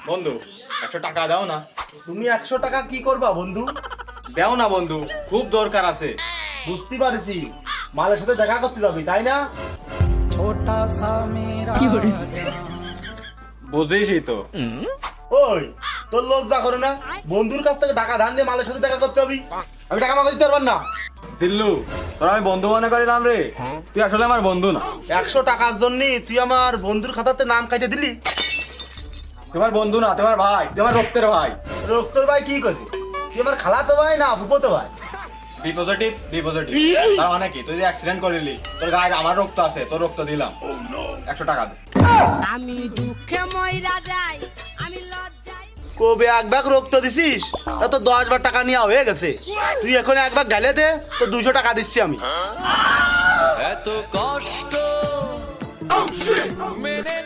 বন্ধু 100 টাকা দাও না। তুমি 100 টাকা কি করবা বন্ধু? দাও না বন্ধু, খুব দরকার আছে। বুঝতে পারছি, মালের সাথে দেখা করতে যাবি তাই না? বুঝেছি তো। ওই তোর লজ্জা করে না? বন্ধুর কাছ থেকে টাকা ধার নিয়ে মালের সাথে দেখা করতে হবি? আমি টাকা মাকে দিতে পারবার না। দিল্লু, তোর আমি বন্ধু মনে করিলাম রে, তুই আসলে আমার বন্ধু না। 100 টাকার জন্য তুই আমার বন্ধুর খাতাতে নাম কাটে দিলি? তোমার বন্ধু না, তোমার ভাই, তোমার রক্তের ভাই। রক্তর ভাই কি করে? তুই আমার খালাতো ভাই না ফুফাতো ভাই? B positive, B positive. তার মানে কি, তুই যে অ্যাক্সিডেন্ট করিলি, তোর গায়ে আমার রক্ত আছে, তোর রক্ত দিলাম। 100 টাকা দে। আমি দুঃখে মইরা যাই, আমি লজ্জায়। কবে এক ভাগ রক্ত দিছিস? তা তো 10 বার টাকা নেওয়া হয়ে গেছে। তুই এখন এক ভাগ ঢালে দে, তো 200 টাকা দিচ্ছি আমি। এত কষ্ট মেনে